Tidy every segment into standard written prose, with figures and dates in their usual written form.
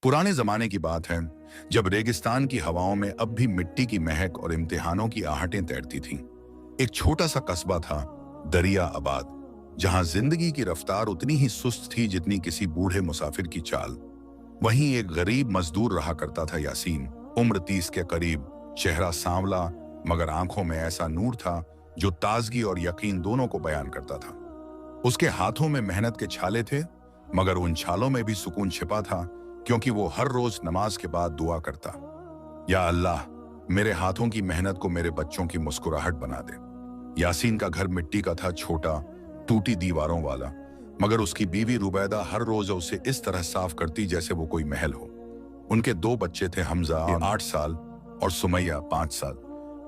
पुराने जमाने की बात है, जब रेगिस्तान की हवाओं में अब भी मिट्टी की महक और इम्तिहानों की आहटें तैरती थीं। एक छोटा सा कस्बा था, दरिया आबाद, जहां जिंदगी की रफ्तार उतनी ही सुस्त थी जितनी किसी बूढ़े मुसाफिर की चाल। वहीं एक गरीब मजदूर रहा करता था, यासीन। उम्र 30 के करीब, चेहरा सांवला, मगर आंखों में ऐसा नूर था जो ताजगी और यकीन दोनों को बयान करता था। उसके हाथों में मेहनत के छाले थे, मगर उन छालों में भी सुकून छिपा था, क्योंकि वो हर रोज नमाज के बाद दुआ करता, या अल्लाह, मेरे हाथों की मेहनत को मेरे बच्चों की मुस्कुराहट बना दे। यासीन का घर मिट्टी का था, छोटा, टूटी दीवारों वाला, मगर उसकी बीवी रुबैदा हर रोज उसे इस तरह साफ करती जैसे वो कोई महल हो। उनके 2 बच्चे थे, हमजा 8 साल और सुमैया 5 साल,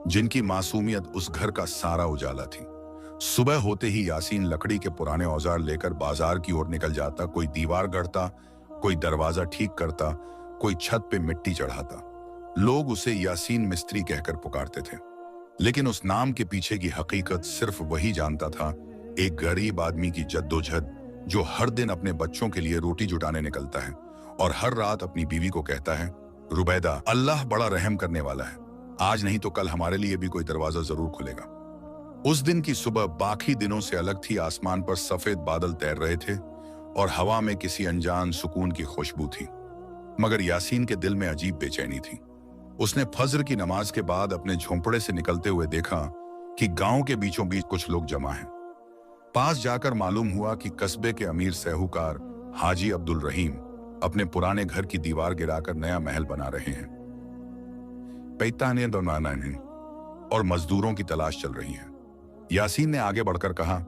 जिनकी मासूमियत उस घर का सारा उजाला थी। सुबह होते ही यासीन लकड़ी के पुराने औजार लेकर बाजार की ओर निकल जाता। कोई दीवार गढ़ता, कोई दरवाजा ठीक करता, कोई छत पे मिट्टी चढ़ाता। लोग उसे यासीन मिस्त्री कहकर पुकारते थे, लेकिन उस नाम के पीछे की हकीकत सिर्फ वही जानता था, एक गरीब आदमी की जद्दोजहद, जो हर दिन अपने बच्चों के लिए रोटी जुटाने निकलता है और हर रात अपनी बीवी को कहता है, रुबैदा, अल्लाह बड़ा रहम करने वाला है, आज नहीं तो कल हमारे लिए भी कोई दरवाजा जरूर खुलेगा। उस दिन की सुबह बाकी दिनों से अलग थी। आसमान पर सफेद बादल तैर रहे थे और हवा में किसी अनजान सुकून की खुशबू थी, मगर यासीन के दिल में अजीब बेचैनी थी। उसने फज्र की नमाज के बाद अपने झोंपड़े से निकलते हुए देखा कि गांव के बीचों बीच कुछ लोग जमा हैं। पास जाकर मालूम हुआ कि कस्बे के अमीर साहूकार हाजी अब्दुल रहीम अपने पुराने घर की दीवार गिराकर नया महल बना रहे हैं। पैताने बनाना है और मजदूरों की तलाश चल रही है। यासीन ने आगे बढ़कर कहा,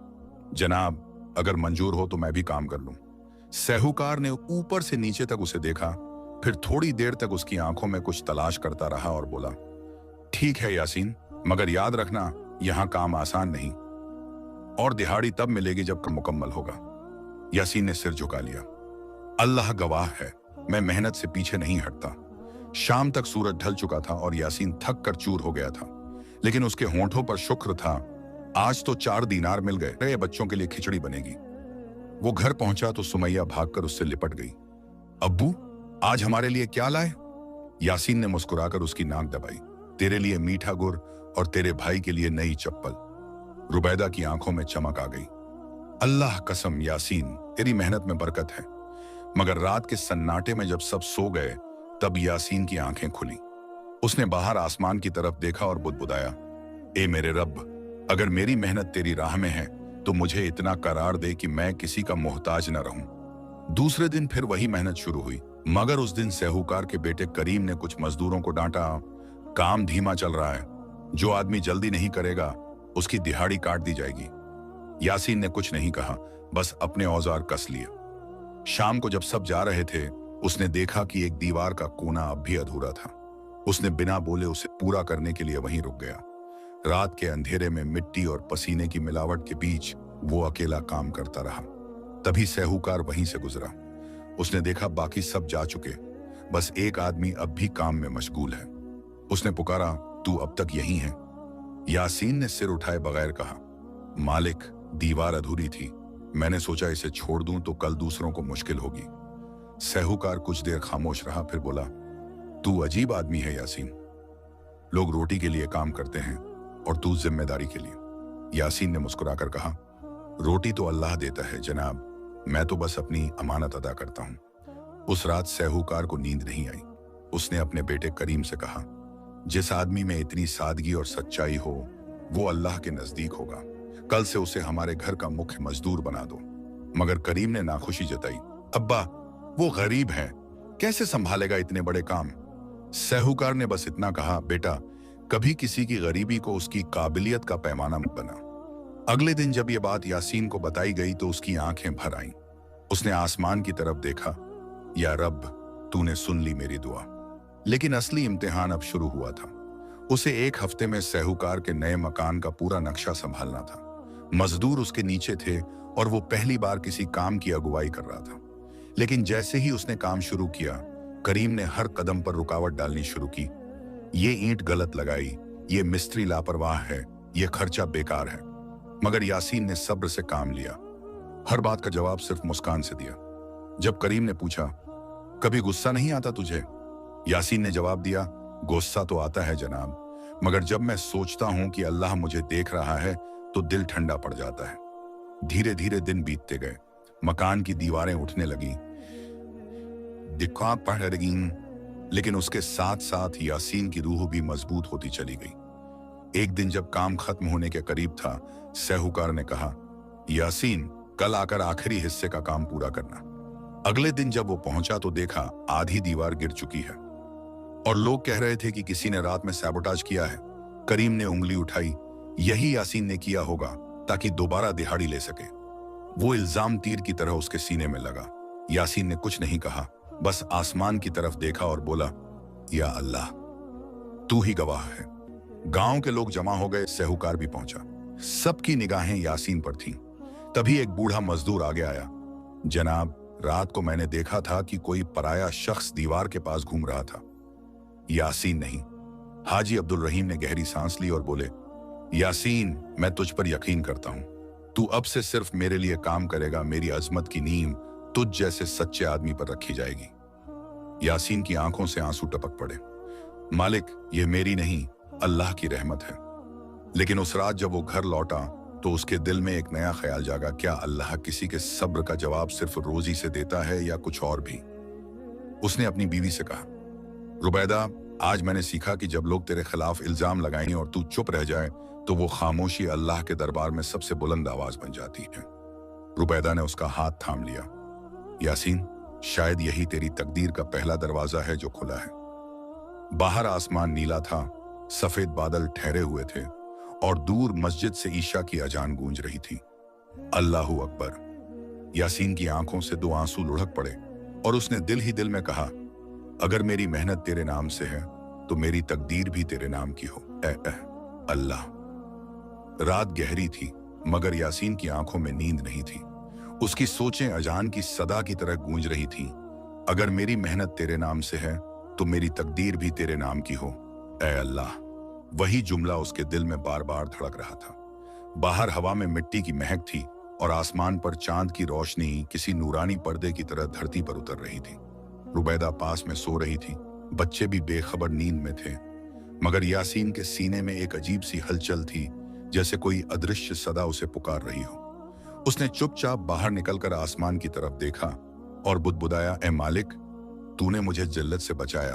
जनाब, अगर मंजूर हो तो मैं भी काम कर लूं। साहूकार ने ऊपर से नीचे तक उसे देखा, फिर थोड़ी देर तक उसकी आंखों में कुछ तलाश करता रहा और बोला, ठीक है यासीन, मगर याद रखना, यहां काम आसान नहीं और दिहाड़ी तब मिलेगी जब काम मुकम्मल होगा। यासीन ने सिर झुका लिया। अल्लाह गवाह है, मैं मेहनत से पीछे नहीं हटता। शाम तक सूरज ढल चुका था और यासीन थक कर चूर हो गया था, लेकिन उसके होंठों पर शुक्र था, आज तो 4 दीनार मिल गए, बच्चों के लिए खिचड़ी बनेगी। वो घर पहुंचा तो सुमैया भागकर उससे लिपट गई। अब्बू, आज हमारे लिए क्या लाए? यासीन ने मुस्कुराकर उसकी नाक दबाई। तेरे लिए मीठा गुड़ और तेरे भाई के लिए नई चप्पल। रुबैदा की आंखों में चमक आ गई। अल्लाह कसम यासीन, तेरी मेहनत में बरकत है। मगर रात के सन्नाटे में जब सब सो गए, तब यासीन की आंखें खुली। उसने बाहर आसमान की तरफ देखा और बुदबुदाया, ए मेरे रब, अगर मेरी मेहनत तेरी राह में है तो मुझे इतना करार दे कि मैं किसी का मोहताज न रहूं। दूसरे दिन फिर वही मेहनत शुरू हुई, मगर उस दिन साहूकार के बेटे करीम ने कुछ मजदूरों को डांटा, काम धीमा चल रहा है, जो आदमी जल्दी नहीं करेगा उसकी दिहाड़ी काट दी जाएगी। यासीन ने कुछ नहीं कहा, बस अपने औजार कस लिए। शाम को जब सब जा रहे थे, उसने देखा कि एक दीवार का कोना अब भी अधूरा था। उसने बिना बोले उसे पूरा करने के लिए वहीं रुक गया। रात के अंधेरे में मिट्टी और पसीने की मिलावट के बीच वो अकेला काम करता रहा। तभी साहूकार वहीं से गुजरा। उसने देखा बाकी सब जा चुके, बस एक आदमी अब भी काम में मशगूल है। उसने पुकारा, तू अब तक यहीं है? यासीन ने सिर उठाए बगैर कहा, मालिक, दीवार अधूरी थी, मैंने सोचा इसे छोड़ दूं तो कल दूसरों को मुश्किल होगी। साहूकार कुछ देर खामोश रहा, फिर बोला, तू अजीब आदमी है यासीन। लोग रोटी के लिए काम करते हैं और तू जिम्मेदारी के लिए। यासीन ने मुस्कुराकर कहा, रोटी तो अल्लाह देता है जनाब, मैं तो बस अपनी अमानत अदा करता हूं। उस रात साहूकार को नींद नहीं आई। उसने अपने बेटे करीम से कहा, जिस आदमी में इतनी सादगी और सच्चाई हो वो अल्लाह के नजदीक होगा। कल से उसे हमारे घर का मुख्य मजदूर बना दो। मगर करीम ने नाखुशी जताई, अब्बा, वो गरीब है, कैसे संभालेगा इतने बड़े काम? साहूकार ने बस इतना कहा, बेटा, कभी किसी की गरीबी को उसकी काबिलियत का पैमाना मत बना। अगले दिन जब ये बात यासीन को बताई गई तो उसकी आंखें भर आईं। उसने आसमान की तरफ देखा, या रब, तूने सुन ली मेरी दुआ। लेकिन असली इम्तिहान अब शुरू हुआ था। उसे 1 हफ्ते में साहूकार के नए मकान का पूरा नक्शा संभालना था। मजदूर उसके नीचे थे और वो पहली बार किसी काम की अगुवाई कर रहा था। लेकिन जैसे ही उसने काम शुरू किया, करीम ने हर कदम पर रुकावट डालनी शुरू की। ये ईंट गलत लगाई, ये मिस्त्री लापरवाह है, ये खर्चा बेकार है। मगर यासीन ने सब्र से काम लिया। हर बात का जवाब सिर्फ मुस्कान से दिया। जब करीम ने पूछा, कभी गुस्सा नहीं आता तुझे? यासीन ने जवाब दिया, गुस्सा तो आता है जनाब, मगर जब मैं सोचता हूं कि अल्लाह मुझे देख रहा है तो दिल ठंडा पड़ जाता है। धीरे धीरे दिन बीतते गए, मकान की दीवारें उठने लगी, दिक्कत बढ़ रही, लेकिन उसके साथ साथ यासीन की रूह भी मजबूत होती चली गई। एक दिन जब काम खत्म होने के करीब था, साहूकार ने कहा, यासीन कल आकर आखिरी हिस्से का काम पूरा करना। अगले दिन जब वो पहुंचा तो देखा आधी दीवार गिर चुकी है और लोग कह रहे थे कि किसी ने रात में सैबोटाज किया है। करीम ने उंगली उठाई, यही यासीन ने किया होगा ताकि दोबारा दिहाड़ी ले सके। वो इल्जाम तीर की तरह उसके सीने में लगा। यासीन ने कुछ नहीं कहा, बस आसमान की तरफ देखा और बोला, या अल्लाह तू ही गवाह है। गांव के लोग जमा हो गए, साहूकार भी पहुंचा। सबकी निगाहें यासीन पर थीं। तभी एक बूढ़ा मजदूर आगे आया, जनाब रात को मैंने देखा था कि कोई पराया शख्स दीवार के पास घूम रहा था। यासीन नहीं। हाजी अब्दुल रहीम ने गहरी सांस ली और बोले, यासीन मैं तुझ पर यकीन करता हूं, तू अब से सिर्फ मेरे लिए काम करेगा। मेरी अजमत की नींव तुझ जैसे सच्चे आदमी पर रखी जाएगी। यासीन की आंखों से आंसू टपक पड़े। मालिक, ये मेरी नहीं, अल्लाह की रहमत है। लेकिन उस रात जब वो घर लौटा तो उसके दिल में एक नया ख्याल जागा, क्या अल्लाह किसी के सब्र का जवाब सिर्फ रोजी से देता है या कुछ और भी? उसने अपनी बीवी से कहा, रुबैदा आज मैंने सीखा कि जब लोग तेरे खिलाफ इल्जाम लगाएं और तू चुप रह जाए तो वो खामोशी अल्लाह के दरबार में सबसे बुलंद आवाज बन जाती है। रुबैदा ने उसका हाथ थाम लिया। यासीन, शायद यही तेरी तकदीर का पहला दरवाजा है जो खुला है। बाहर आसमान नीला था, सफेद बादल ठहरे हुए थे और दूर मस्जिद से ईशा की अजान गूंज रही थी। अल्लाहू अकबर। यासीन की आंखों से दो आंसू लुढ़क पड़े और उसने दिल ही दिल में कहा, अगर मेरी मेहनत तेरे नाम से है तो मेरी तकदीर भी तेरे नाम की हो ऐ अल्लाह। रात गहरी थी मगर यासीन की आंखों में नींद नहीं थी। उसकी सोचें अजान की सदा की तरह गूंज रही थीं। अगर मेरी मेहनत तेरे नाम से है तो मेरी तकदीर भी तेरे नाम की हो ऐ अल्लाह। वही जुमला उसके दिल में बार बार धड़क रहा था। बाहर हवा में मिट्टी की महक थी और आसमान पर चांद की रोशनी किसी नूरानी पर्दे की तरह धरती पर उतर रही थी। रुबैदा पास में सो रही थी, बच्चे भी बेखबर नींद में थे, मगर यासीन के सीने में एक अजीब सी हलचल थी, जैसे कोई अदृश्य सदा उसे पुकार रही हो। उसने चुपचाप बाहर निकलकर आसमान की तरफ देखा और बुदबुदाया, ए मालिक, तूने मुझे जिल्लत से बचाया,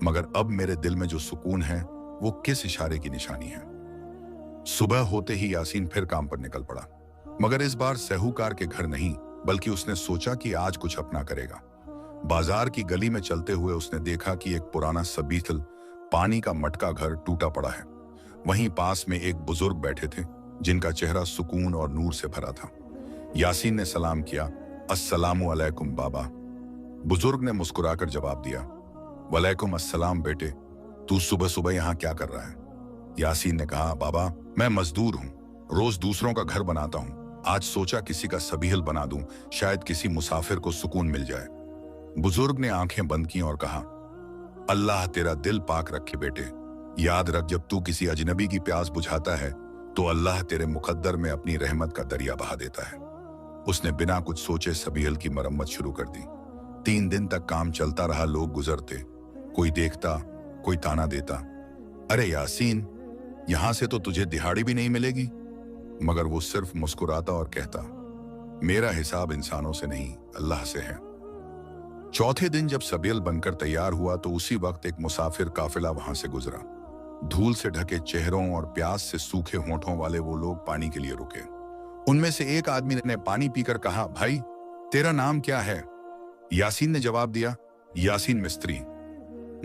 मगर अब मेरे दिल में जो सुकून है वो किस इशारे की निशानी है। सुबह होते ही यासीन फिर काम पर निकल पड़ा, मगर इस बार साहूकार के घर नहीं, बल्कि उसने सोचा कि आज कुछ अपना करेगा। बाजार की गली में चलते हुए उसने देखा कि एक पुराना सबीतल पानी का मटका घर टूटा पड़ा है। वहीं पास में एक बुजुर्ग बैठे थे जिनका चेहरा सुकून और नूर से भरा था। यासीन ने सलाम किया, अस्सलामु अलैकुम बाबा। बुजुर्ग ने मुस्कुराकर जवाब दिया, वलैकुम अस्सलाम बेटे, तू सुबह सुबह यहाँ क्या कर रहा है? यासीन ने कहा, बाबा मैं मजदूर हूँ, रोज दूसरों का घर बनाता हूँ। आज सोचा किसी का सबीहल बना दूं, शायद किसी मुसाफिर को सुकून मिल जाए। बुजुर्ग ने आंखें बंद की और कहा, अल्लाह तेरा दिल पाक रखे बेटे। याद रख, जब तू किसी अजनबी की प्यास बुझाता है तो अल्लाह तेरे मुकद्दर में अपनी रहमत का दरिया बहा देता है। उसने बिना कुछ सोचे सबीहल की मरम्मत शुरू कर दी। 3 दिन तक काम चलता रहा। लोग गुजरते, कोई देखता, कोई ताना देता, अरे यासीन, यहां से तो तुझे दिहाड़ी भी नहीं मिलेगी। मगर वो सिर्फ मुस्कुराता और कहता, मेरा हिसाब इंसानों से नहीं, अल्लाह से है। चौथे दिन जब सबील बनकर तैयार हुआ तो उसी वक्त एक मुसाफिर काफिला वहां से गुजरा। धूल से ढके चेहरों और प्यास से सूखे होठों वाले वो लोग पानी के लिए रुके। उनमें से एक आदमी ने पानी पीकर कहा, भाई तेरा नाम क्या है? यासीन ने जवाब दिया, यासीन मिस्त्री।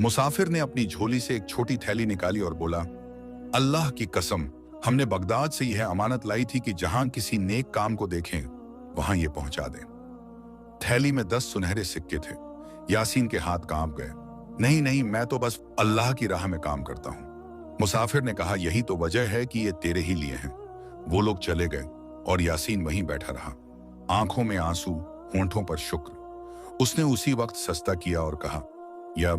मुसाफिर ने अपनी झोली से एक छोटी थैली निकाली और बोला, अल्लाह की कसम, हमने बगदाद से यह अमानत लाई थी कि जहां किसी नेक काम को देखें वहां ये पहुंचा दें। थैली में 10 सुनहरे सिक्के थे। यासीन के हाथ कांप गए। नहीं नहीं, मैं तो बस अल्लाह की राह में काम करता हूं। मुसाफिर ने कहा, यही तो वजह है कि ये तेरे ही लिए हैं। वो लोग चले गए और यासीन वहीं बैठा रहा, आंखों में आंसू, होंठों पर शुक्र। उसने उसी वक्त सस्ता किया और कहा, या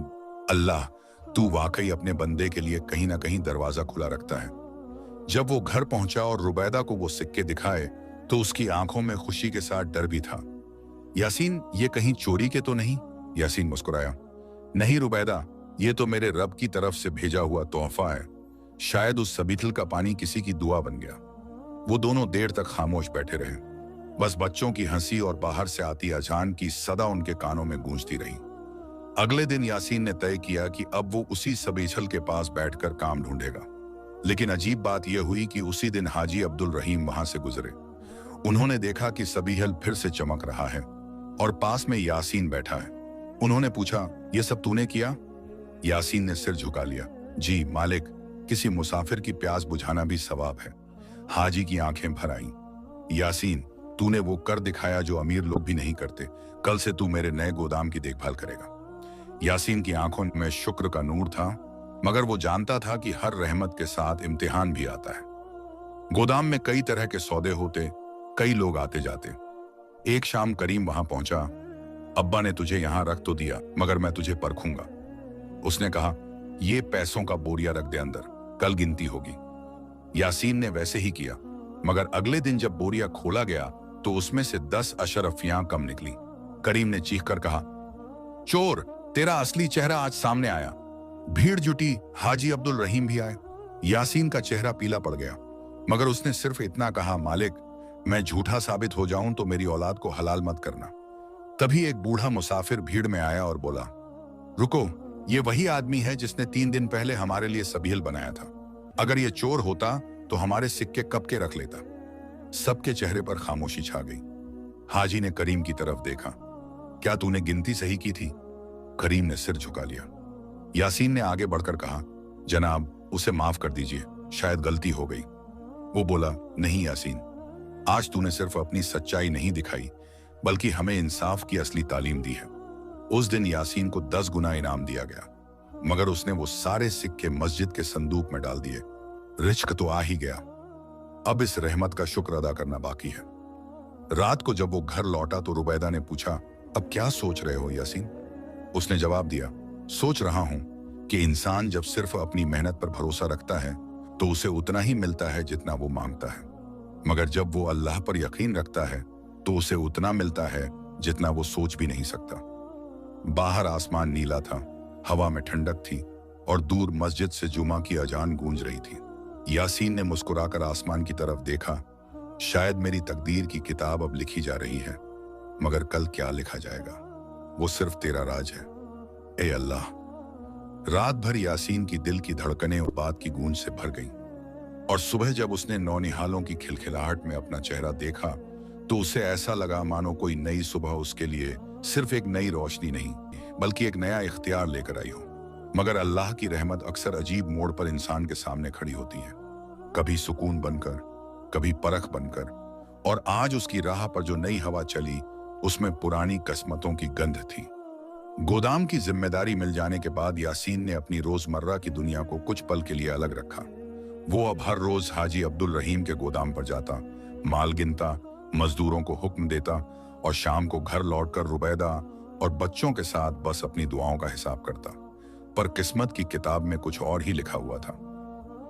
अल्लाह, तू वाकई अपने बंदे के लिए कहीं ना कहीं दरवाजा खुला रखता है। जब वो घर पहुंचा और रुबैदा को वो सिक्के दिखाए तो उसकी आंखों में खुशी के साथ डर भी था। यासीन, ये कहीं चोरी के तो नहीं? यासीन मुस्कुराया। नहीं रुबैदा, ये तो मेरे रब की तरफ से भेजा हुआ तोहफा है। शायद उस सबीतल का पानी किसी की दुआ बन गया। वो दोनों देर तक खामोश बैठे रहे। बस बच्चों की हंसी और बाहर से आती अजान की सदा उनके कानों में गूंजती रही। अगले दिन यासीन ने तय किया कि अब वो उसी सबीछल के पास बैठकर काम ढूंढेगा। लेकिन अजीब बात यह हुई कि उसी दिन हाजी अब्दुल रहीम वहां से गुजरे। उन्होंने देखा कि सबीहल फिर से चमक रहा है और पास में यासीन बैठा है। उन्होंने पूछा, यह सब तूने किया? यासीन ने सिर झुका लिया। जी मालिक, किसी मुसाफिर की प्यास बुझाना भी सवाब है। हाजी की आंखें भर आईं। यासीन, तूने वो कर दिखाया जो अमीर लोग भी नहीं करते। कल से तू मेरे नए गोदाम की देखभाल करेगा। यासीन की आंखों में शुक्र का नूर था, मगर वो जानता था कि हर रहमत के साथ इम्तिहान भी आता है। गोदाम में कई तरह के सौदे होते, कई लोग आते जाते। एक शाम करीम वहां पहुंचा। अब्बा ने तुझे यहां रख तो दिया, मगर मैं तुझे परखूंगा। उसने कहा, ये पैसों का बोरिया रख दे अंदर, कल गिनती होगी। यासीन ने वैसे ही किया, मगर अगले दिन जब बोरिया खोला गया तो उसमें से 10 अशरफियां कम निकली। करीम ने चीखकर कहा, चोर, तेरा असली चेहरा आज सामने आया। भीड़ जुटी, हाजी अब्दुल रहीम भी आए। यासीन का चेहरा पीला पड़ गया, मगर उसने सिर्फ इतना कहा, मालिक, मैं झूठा साबित हो जाऊं तो मेरी औलाद को हलाल मत करना। तभी एक बूढ़ा मुसाफिर भीड़ में आया और बोला, रुको, ये वही आदमी है जिसने 3 दिन पहले हमारे लिए सबील बनाया था। अगर ये चोर होता तो हमारे सिक्के कब के रख लेता। सबके चेहरे पर खामोशी छा गई। हाजी ने करीम की तरफ देखा। क्या तूने गिनती सही की थी? करीम ने सिर झुका लिया। यासीन ने आगे बढ़कर कहा, जनाब, उसे माफ कर दीजिए, शायद गलती हो गई। वो बोला, नहीं यासीन, आज तूने सिर्फ अपनी सच्चाई नहीं दिखाई, बल्कि हमें इंसाफ की असली तालीम दी है। उस दिन यासीन को 10 गुना इनाम दिया गया, मगर उसने वो सारे सिक्के मस्जिद के संदूक में डाल दिए। रिज्क तो आ ही गया, अब इस रहमत का शुक्र अदा करना बाकी है। रात को जब वो घर लौटा तो रुबैदा ने पूछा, अब क्या सोच रहे हो यासीन? उसने जवाब दिया, सोच रहा हूं कि इंसान जब सिर्फ अपनी मेहनत पर भरोसा रखता है तो उसे उतना ही मिलता है जितना वो मांगता है, मगर जब वो अल्लाह पर यकीन रखता है तो उसे उतना मिलता है जितना वो सोच भी नहीं सकता। बाहर आसमान नीला था, हवा में ठंडक थी और दूर मस्जिद से जुमा की अजान गूंज रही थी। यासीन ने मुस्कुराकर आसमान की तरफ देखा। शायद मेरी तकदीर की किताब अब लिखी जा रही है, मगर कल क्या लिखा जाएगा वो सिर्फ तेरा राज है, ए अल्लाह। रात भर यासीन की दिल की धड़कनें और बात की गूंज से भर गईं, और सुबह जब उसने नौनिहालों की खिलखिलाहट में अपना चेहरा देखा तो उसे ऐसा लगा मानो कोई नई सुबह उसके लिए सिर्फ एक नई रोशनी नहीं, बल्कि एक नया इख्तियार लेकर आई हो। मगर अल्लाह की रहमत अक्सर अजीब मोड़ पर इंसान के सामने खड़ी होती है, कभी सुकून बनकर, कभी परख बनकर, और आज उसकी राह पर जो नई हवा चली उसमें पुरानी किस्मतों की गंध थी। गोदाम की जिम्मेदारी मिल जाने के बाद यासीन ने अपनी रोजमर्रा की दुनिया को कुछ पल के लिए अलग रखा। वो अब हर रोज हाजी अब्दुल रहीम के गोदाम पर जाता, माल गिनता, मजदूरों को हुक्म देता और शाम को घर लौटकर रुबैदा और बच्चों के साथ बस अपनी दुआओं का हिसाब करता। पर किस्मत की किताब में कुछ और ही लिखा हुआ था।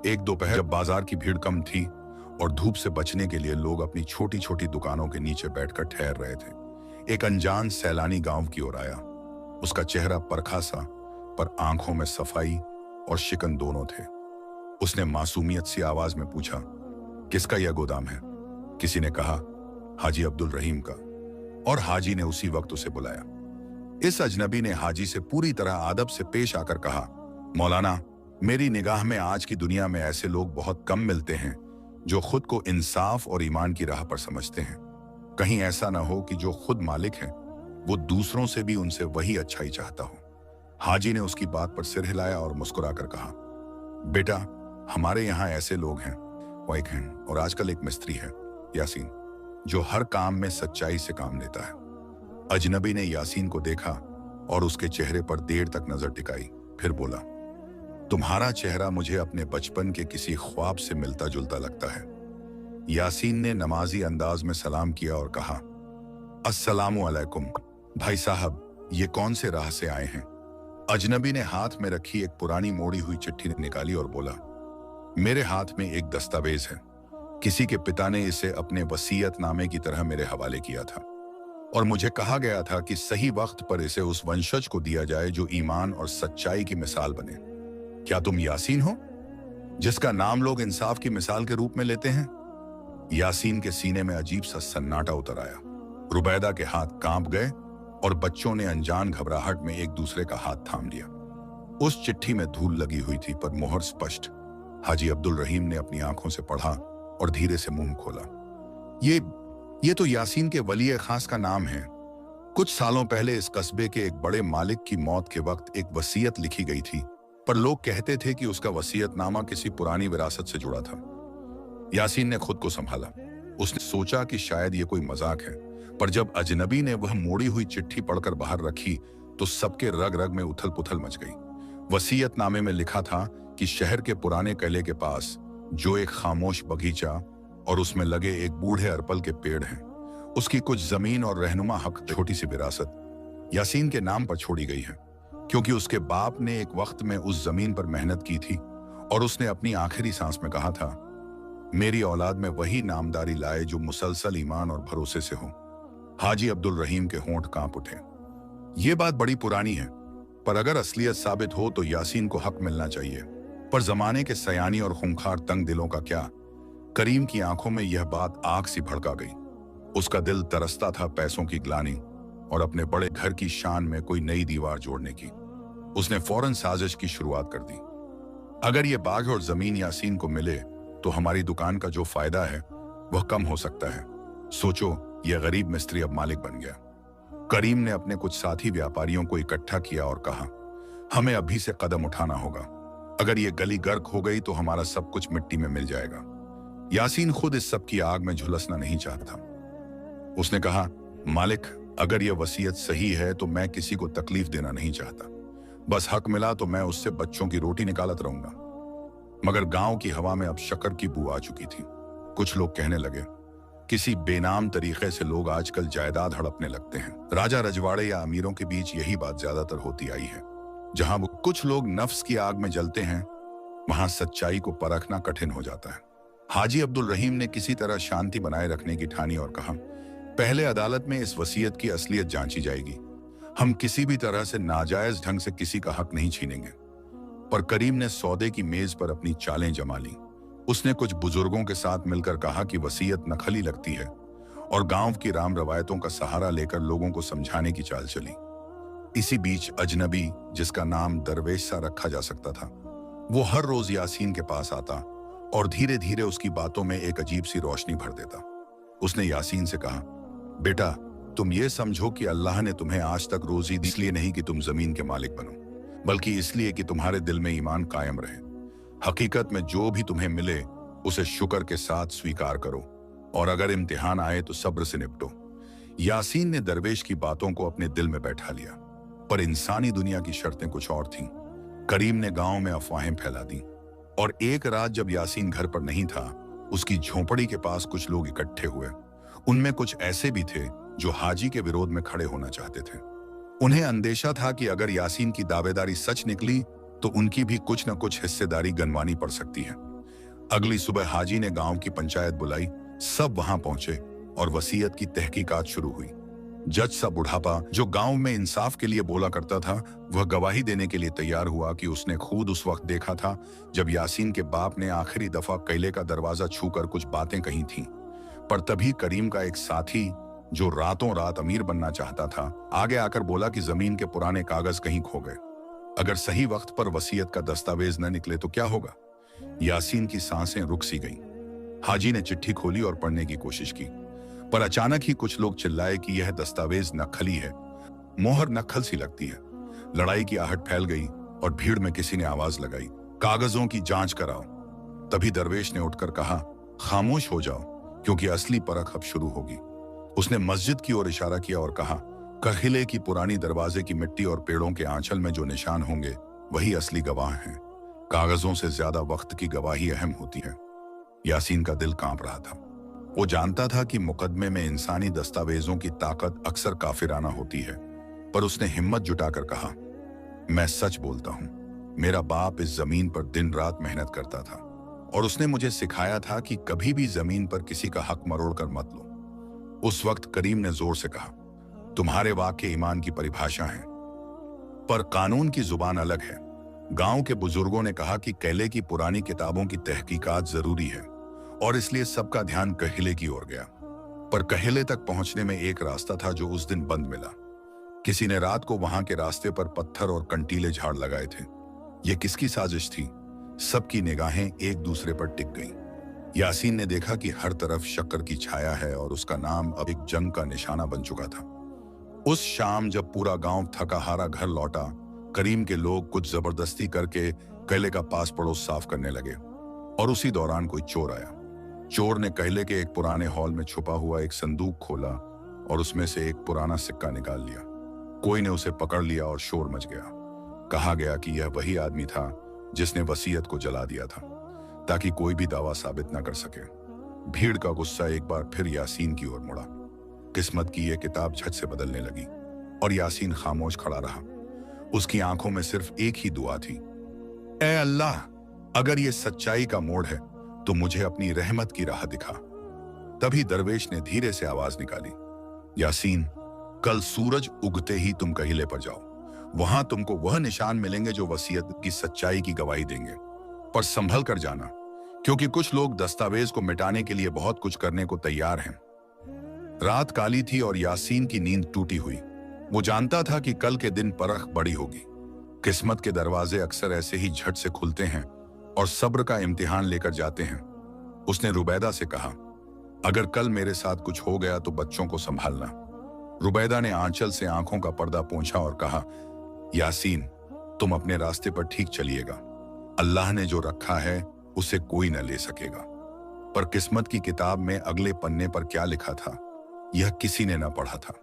एक दोपहर जब बाजार की भीड़ कम थी और धूप से बचने के लिए लोग अपनी छोटी छोटी दुकानों के नीचे बैठकर ठहर रहे थे, एक अनजान सैलानी गांव की ओर आया। उसका चेहरा परखा सा, पर आंखों में सफाई और शिकन दोनों थे। उसने मासूमियत सी आवाज में पूछा, किसका यह गोदाम है? किसी ने कहा, हाजी अब्दुल रहीम का, और हाजी ने उसी वक्त उसे बुलाया। इस अजनबी ने हाजी से पूरी तरह आदब से पेश आकर कहा, मौलाना, मेरी निगाह में आज की दुनिया में ऐसे लोग बहुत कम मिलते हैं जो खुद को इंसाफ और ईमान की राह पर समझते हैं। कहीं ऐसा ना हो कि जो खुद मालिक है वो दूसरों से भी उनसे वही अच्छाई चाहता हो। हाजी ने उसकी बात पर सिर हिलाया और मुस्कुराकर कहा, बेटा, हमारे यहाँ ऐसे लोग हैं, वो एक हैं, और आजकल एक मिस्त्री है यासीन, जो हर काम में सच्चाई से काम लेता है। अजनबी ने यासीन को देखा और उसके चेहरे पर देर तक नजर टिकाई, फिर बोला, तुम्हारा चेहरा मुझे अपने बचपन के किसी ख्वाब से मिलता जुलता लगता है। यासीन ने नमाजी अंदाज में सलाम किया और कहा, अस्सलामु अलैकुम भाई साहब, ये कौन से राह से आए हैं? अजनबी ने हाथ में रखी एक पुरानी मोड़ी हुई चिट्ठी निकाली और बोला, मेरे हाथ में एक दस्तावेज है, किसी के पिता ने इसे अपने वसीयतनामे की तरह मेरे हवाले किया था। और मुझे कहा गया था कि सही वक्त पर इसे उस वंशज को दिया जाए जो ईमान और सच्चाई की मिसाल बने। क्या तुम यासीन हो, जिसका नाम लोग इंसाफ की मिसाल के रूप में लेते हैं? यासीन के सीने में अजीब सा सन्नाटा उतर आया। रुबैदा के हाथ कांप गए और बच्चों ने अनजान घबराहट में एक दूसरे का हाथ थाम लिया। उस चिट्ठी में धूल लगी हुई थी पर मोहर स्पष्ट। हाजी अब्दुल रहीम ने अपनी आंखों से पढ़ा और धीरे से मुंह खोला। ये तो यासीन के वली खास का नाम है। कुछ सालों पहले इस कस्बे के एक बड़े मालिक की मौत के वक्त एक वसीयत लिखी गई थी, पर लोग कहते थे कि उसका वसीयतनामा किसी पुरानी विरासत से जुड़ा था। यासीन ने खुद को संभाला। उसने सोचा कि शायद ये कोई मजाक है, पर जब अजनबी ने वह मोड़ी हुई चिट्ठी पढ़कर बाहर रखी तो सबके रग रग में उथल पुथल मच गई। वसीयतनामे में लिखा था कि शहर के पुराने किले के पास जो एक खामोश बगीचा और उसमें लगे एक बूढ़े अरपल के पेड़ हैं, उसकी कुछ जमीन और रहनुमा हक, छोटी सी विरासत यासीन के नाम पर छोड़ी गई है, क्योंकि उसके बाप ने एक वक्त में उस जमीन पर मेहनत की थी और उसने अपनी आखिरी सांस में कहा था, मेरी औलाद में वही नामदारी लाए जो मुसलसल ईमान और भरोसे से हो। हाजी अब्दुल रहीम के होंठ कांप उठे। ये बात बड़ी पुरानी है, पर अगर असलियत साबित हो तो यासीन को हक मिलना चाहिए। पर जमाने के सयानी और खूंखार तंग दिलों का क्या? करीम की आंखों में यह बात आग सी भड़का गई। उसका दिल तरसता था पैसों की ग्लानि और अपने बड़े घर की शान में कोई नई दीवार जोड़ने की। उसने फौरन साजिश की शुरुआत कर दी। अगर ये बाग और जमीन यासीन को मिले तो हमारी दुकान का जो फायदा है वह कम हो सकता है। सोचो, यह गरीब मिस्त्री अब मालिक बन गया। करीम ने अपने कुछ साथी व्यापारियों को इकट्ठा किया और कहा, हमें अभी से कदम उठाना होगा। अगर ये गली गर्क हो गई तो हमारा सब कुछ मिट्टी में मिल जाएगा। यासीन खुद इस सब की आग में झुलसना नहीं चाहता। उसने कहा, मालिक, अगर यह वसीयत सही है तो मैं किसी को तकलीफ देना नहीं चाहता। बस हक मिला तो मैं उससे बच्चों की रोटी निकालत रहूंगा। मगर गांव की हवा में अब शक्कर की बू आ चुकी थी। कुछ लोग कहने लगे, किसी बेनाम तरीके से लोग आजकल जायदाद हड़पने लगते हैं। राजा रजवाड़े या अमीरों के बीच यही बात ज्यादातर होती आई है। जहां वो कुछ लोग नफ्स की आग में जलते हैं, वहां सच्चाई को परखना कठिन हो जाता है। हाजी अब्दुल रहीम ने किसी तरह शांति बनाए रखने की ठानी और कहा, पहले अदालत में इस वसीयत की असलियत जांची जाएगी। हम किसी भी तरह से नाजायज ढंग से किसी का हक नहीं छीनेंगे। पर करीम ने सौदे की मेज पर अपनी चालें जमा ली। उसने कुछ बुजुर्गों के साथ मिलकर कहा कि वसीयत नखली लगती है और गांव की राम रवायतों का सहारा लेकर लोगों को समझाने की चाल चली। इसी बीच अजनबी, जिसका नाम दरवेश सा रखा जा सकता था, वो हर रोज यासीन के पास आता और धीरे धीरे उसकी बातों में एक अजीब सी रोशनी भर देता। उसने यासीन से कहा, बेटा, तुम ये समझो कि अल्लाह ने तुम्हें आज तक रोजी दी इसलिए नहीं कि तुम जमीन के मालिक बनो, बल्कि इसलिए कि तुम्हारे दिल में ईमान कायम रहे। हकीकत में जो भी तुम्हें मिले उसे शुक्र के साथ स्वीकार करो और अगर इम्तिहान आए तो सब्र से निपटो। यासीन ने दरवेश की बातों को अपने दिल में बैठा लिया, पर इंसानी दुनिया की शर्तें कुछ और थीं। करीम ने गांव में अफवाहें फैला दी और एक रात जब यासीन घर पर नहीं था, उसकी झोंपड़ी के पास कुछ लोग इकट्ठे हुए। उनमें कुछ ऐसे भी थे जो हाजी के विरोध में खड़े होना चाहते थे। उन्हें अंदेशा था कि अगर यासीन की दावेदारी सच निकली तो उनकी भी कुछ न कुछ हिस्सेदारी गनवानी पड़ सकती है। अगली सुबह हाजी ने गांव की पंचायत बुलाई। सब वहां पहुंचे और वसीयत की तहकीकात शुरू हुई। जज सा बुढ़ापा, जो गांव में इंसाफ के लिए बोला करता था, वह गवाही देने के लिए तैयार हुआ कि उसने खुद उस वक्त देखा था जब यासीन के बाप ने आखिरी दफा किले का दरवाजा छूकर कुछ बातें कही थीं। पर तभी करीम का एक साथी, जो रातों रात अमीर बनना चाहता था, आगे आकर बोला कि जमीन के पुराने कागज कहीं खो गए। अगर सही वक्त पर वसीयत का दस्तावेज न निकले तो क्या होगा? यासीन की सांसें रुक सी गईं। हाजी ने चिट्ठी खोली और पढ़ने की कोशिश की, पर अचानक ही कुछ लोग चिल्लाए कि यह दस्तावेज नकली है, मोहर नकल सी लगती है। लड़ाई की आहट फैल गई और भीड़ में किसी ने आवाज लगाई, कागजों की जांच कराओ। तभी दरवेश ने उठकर कहा, खामोश हो जाओ, क्योंकि असली परख अब शुरू होगी। उसने मस्जिद की ओर इशारा किया और कहा, किले की पुरानी दरवाजे की मिट्टी और पेड़ों के आंचल में जो निशान होंगे वही असली गवाह हैं। कागजों से ज्यादा वक्त की गवाही अहम होती है। यासीन का दिल कांप रहा था। वो जानता था कि मुकदमे में इंसानी दस्तावेजों की ताकत अक्सर काफिराना होती है, पर उसने हिम्मत जुटाकर कहा, मैं सच बोलता हूं, मेरा बाप इस जमीन पर दिन रात मेहनत करता था और उसने मुझे सिखाया था कि कभी भी जमीन पर किसी का हक मरोड़ कर मत लो। उस वक्त करीम ने जोर से कहा, तुम्हारे वाक्य ईमान की परिभाषा हैं, पर कानून की जुबान अलग है। गांव के बुजुर्गों ने कहा कि कैले की पुरानी किताबों की तहकीकात जरूरी है और इसलिए सबका ध्यान कहिले की ओर गया। पर कहिले तक पहुंचने में एक रास्ता था जो उस दिन बंद मिला। किसी ने रात को वहां के रास्ते पर पत्थर और कंटीले झाड़ लगाए थे। यह किसकी साजिश थी? सबकी निगाहें एक दूसरे पर टिक गईं। यासीन ने देखा कि हर तरफ शक्कर की छाया है और उसका नाम अब एक जंग का निशाना बन चुका था। उस शाम जब पूरा गांव थका हारा घर लौटा, करीम के लोग कुछ जबरदस्ती करके कैले का पास पड़ोस साफ करने लगे और उसी दौरान कोई चोर आया। चोर ने कैले के एक पुराने हॉल में छुपा हुआ एक संदूक खोला और उसमें से एक पुराना सिक्का निकाल लिया। कोई ने उसे पकड़ लिया और शोर मच गया। कहा गया कि यह वही आदमी था जिसने वसीयत को जला दिया था ताकि कोई भी दावा साबित न कर सके। भीड़ का गुस्सा एक बार फिर यासीन की ओर मुड़ा। किस्मत की यह किताब झट से बदलने लगी और यासीन खामोश खड़ा रहा। उसकी आंखों में सिर्फ एक ही दुआ थी, ऐ अल्लाह, अगर ये सच्चाई का मोड़ है तो मुझे अपनी रहमत की राह दिखा। तभी दरवेश ने धीरे से आवाज निकाली, यासीन, कल सूरज उगते ही तुम कहिले पर जाओ। वहां तुमको वह निशान मिलेंगे जो वसीयत की सच्चाई की गवाही देंगे। पर संभल कर जाना, क्योंकि कुछ लोग दस्तावेज को मिटाने के लिए बहुत कुछ करने को तैयार हैं। रात काली थी और यासीन की नींद टूटी हुई। वो जानता था कि कल के दिन परख बड़ी होगी। किस्मत के दरवाजे अक्सर ऐसे ही झट से खुलते हैं और सब्र का इम्तिहान लेकर जाते हैं। उसने रुबैदा से कहा, अगर कल मेरे साथ कुछ हो गया तो बच्चों को संभालना। रुबैदा ने आंचल से आंखों का पर्दा पोंछा और कहा, यासीन, तुम अपने रास्ते पर ठीक चलिएगा। अल्लाह ने जो रखा है उसे कोई न ले सकेगा। पर किस्मत की किताब में अगले पन्ने पर क्या लिखा था, यह किसी ने न पढ़ा था।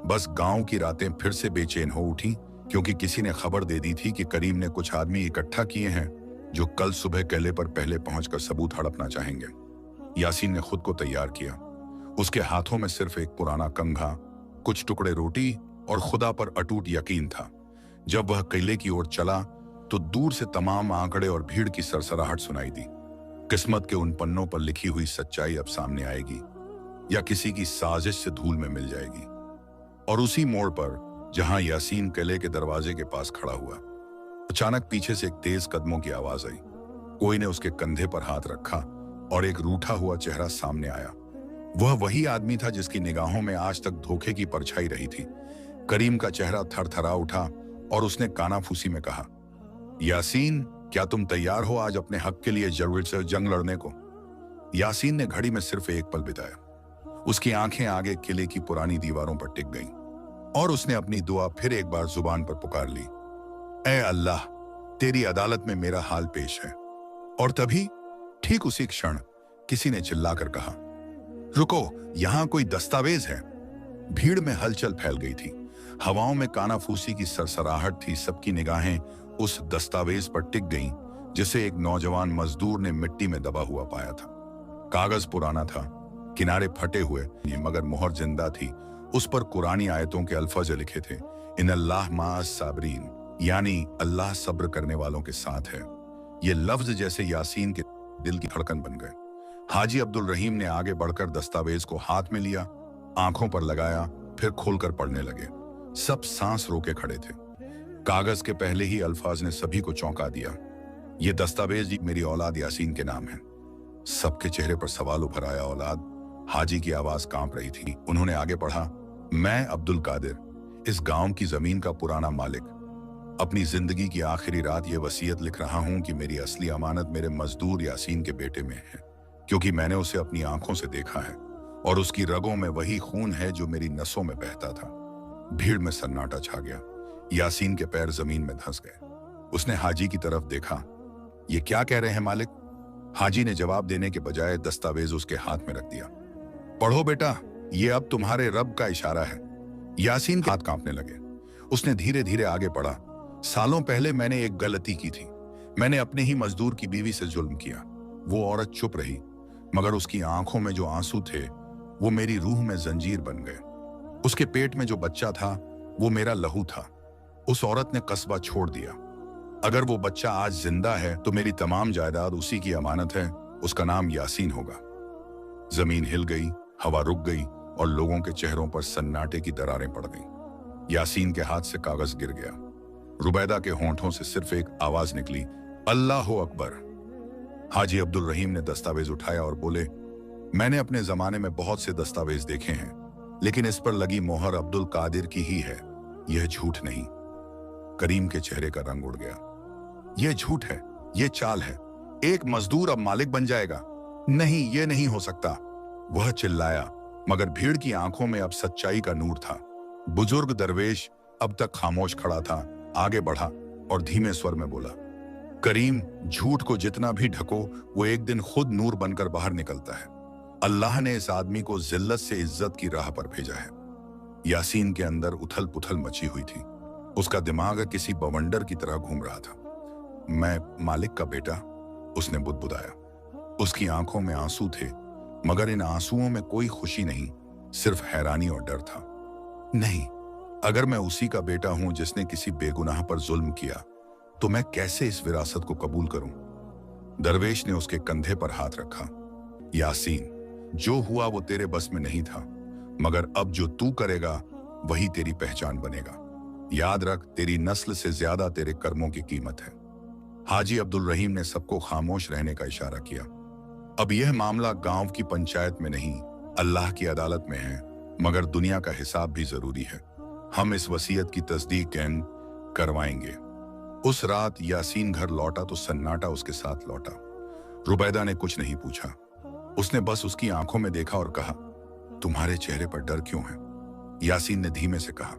बस गांव की रातें फिर से बेचैन हो उठी, क्योंकि किसी ने खबर दे दी थी कि करीम ने कुछ आदमी इकट्ठा किए हैं जो कल सुबह कैले पर पहले पहुंचकर सबूत हड़पना चाहेंगे। यासीन ने खुद को तैयार किया। उसके हाथों में सिर्फ एक पुराना कंघा, कुछ टुकड़े रोटी और खुदा पर अटूट यकीन था। जब वह किले की ओर चला तो दूर से तमाम आंकड़े और भीड़ की सरसराहट सुनाई दी। किस्मत के उन पन्नों पर लिखी हुई सच्चाई अब सामने आएगी या किसी की साजिश से धूल में मिल जाएगी। और उसी मोड़ पर जहां यासीन किले के दरवाजे के पास खड़ा हुआ, अचानक पीछे से एक तेज कदमों की आवाज आई। कोई ने उसके कंधे पर हाथ रखा और एक रूठा हुआ चेहरा सामने आया। वह वही आदमी था जिसकी निगाहों में आज तक धोखे की परछाई रही थी। करीम का चेहरा थरथरा उठा और उसने कानाफूसी में कहा, यासीन, क्या तुम तैयार हो आज अपने हक के लिए जरूर से जंग लड़ने को? यासीन ने घड़ी में सिर्फ एक पल बिताया। उसकी आंखें आगे किले की पुरानी दीवारों पर टिक गईं और उसने अपनी दुआ फिर एक बार जुबान पर पुकार ली, ऐ अल्लाह, तेरी अदालत में मेरा हाल पेश है। और तभी ठीक उसी क्षण किसी ने चिल्लाकर कहा, रुको, यहां कोई दस्तावेज है। भीड़ में हलचल फैल गई थी। हवाओं में कानाफूसी की सरसराहट थी। सबकी निगाहें उस दस्तावेज पर टिक गईं जिसे एक नौजवान मजदूर ने मिट्टी में दबा हुआ पाया था। कागज पुराना था, किनारे फटे हुए, मगर मोहर जिंदा थी। उस पर कुरानी आयतों के अल्फाज लिखे थे, इन अल्लाह माअस साबरीन, यानी अल्लाह सब्र करने वालों के साथ है। ये लफ्ज जैसे यासीन के दिल की धड़कन बन गए। हाजी अब्दुल रहीम ने आगे बढ़कर दस्तावेज को हाथ में लिया, आंखों पर लगाया, फिर खोलकर पढ़ने लगे। सब सांस रोके खड़े थे। कागज के पहले ही अल्फाज ने सभी को चौंका दिया, ये दस्तावेज मेरी औलाद यासीन के नाम है। सबके चेहरे पर सवाल उभर आया। औलाद? हाजी की आवाज कांप रही थी। उन्होंने आगे पढ़ा, मैं अब्दुल कादिर, इस गांव की जमीन का पुराना मालिक, अपनी जिंदगी की आखिरी रात ये वसीयत लिख रहा हूं कि मेरी असली अमानत मेरे मजदूर यासीन के बेटे में है, क्योंकि मैंने उसे अपनी आंखों से देखा है और उसकी रगों में वही खून है जो मेरी नसों में बहता था। भीड़ में सन्नाटा छा गया। यासीन के पैर जमीन में धंस गए। उसने हाजी की तरफ देखा, ये क्या कह रहे हैं मालिक? हाजी ने जवाब देने के बजाय दस्तावेज उसके हाथ में रख दिया। पढ़ो बेटा, ये अब तुम्हारे रब का इशारा है। यासीन के हाथ कांपने लगे। उसने धीरे धीरे आगे पढ़ा, सालों पहले मैंने एक गलती की थी। मैंने अपने ही मजदूर की बीवी से जुल्म किया। वो औरत चुप रही, मगर उसकी आंखों में जो आंसू थे वो मेरी रूह में जंजीर बन गए। उसके पेट में जो बच्चा था वो मेरा लहू था। उस औरत ने कस्बा छोड़ दिया। अगर वो बच्चा आज जिंदा है तो मेरी तमाम जायदाद उसी की अमानत है। उसका नाम यासीन होगा। जमीन हिल गई, हवा रुक गई और लोगों के चेहरों पर सन्नाटे की दरारें पड़ गईं। यासीन के हाथ से कागज गिर गया। रुबैदा के होंठों से सिर्फ एक आवाज निकली, अल्लाह अकबर। हाजी अब्दुल रहीम ने दस्तावेज उठाया और बोले, मैंने अपने जमाने में बहुत से दस्तावेज देखे हैं, लेकिन इस पर लगी मोहर अब्दुल कादिर की ही है, यह झूठ नहीं। करीम के चेहरे का रंग उड़ गया। यह झूठ है, यह चाल है। एक मजदूर अब मालिक बन जाएगा? नहीं, यह नहीं हो सकता, वह चिल्लाया, मगर भीड़ की आंखों में अब सच्चाई का नूर था। बुजुर्ग दरवेश अब तक खामोश खड़ा था, आगे बढ़ा और धीमे स्वर में बोला, करीम, झूठ को जितना भी ढको वो एक दिन खुद नूर बनकर बाहर निकलता है। अल्लाह ने इस आदमी को जिल्लत से इज्जत की राह पर भेजा है। यासीन के अंदर उथल पुथल मची हुई थी। उसका दिमाग किसी बवंडर की तरह घूम रहा था। मैं मालिक का बेटा, उसने बुदबुदाया। उसकी आंखों में आंसू थे, मगर इन आंसुओं में कोई खुशी नहीं, सिर्फ हैरानी और डर था। नहीं, अगर मैं उसी का बेटा हूं जिसने किसी बेगुनाह पर जुल्म किया, तो मैं कैसे इस विरासत को कबूल करूं? दरवेश ने उसके कंधे पर हाथ रखा। यासीन, जो हुआ वो तेरे बस में नहीं था, मगर अब जो तू करेगा वही तेरी पहचान बनेगा। याद रख, तेरी नस्ल से ज्यादा तेरे कर्मों की कीमत है। हाजी अब्दुल रहीम ने सबको खामोश रहने का इशारा किया। अब यह मामला गांव की पंचायत में नहीं, अल्लाह की अदालत में है, मगर दुनिया का हिसाब भी जरूरी है। हम इस वसीयत की तस्दीक करवाएंगे। उस रात यासीन घर लौटा तो सन्नाटा उसके साथ लौटा। रुबैदा ने कुछ नहीं पूछा, उसने बस उसकी आंखों में देखा और कहा, तुम्हारे चेहरे पर डर क्यों है? यासीन ने धीमे से कहा,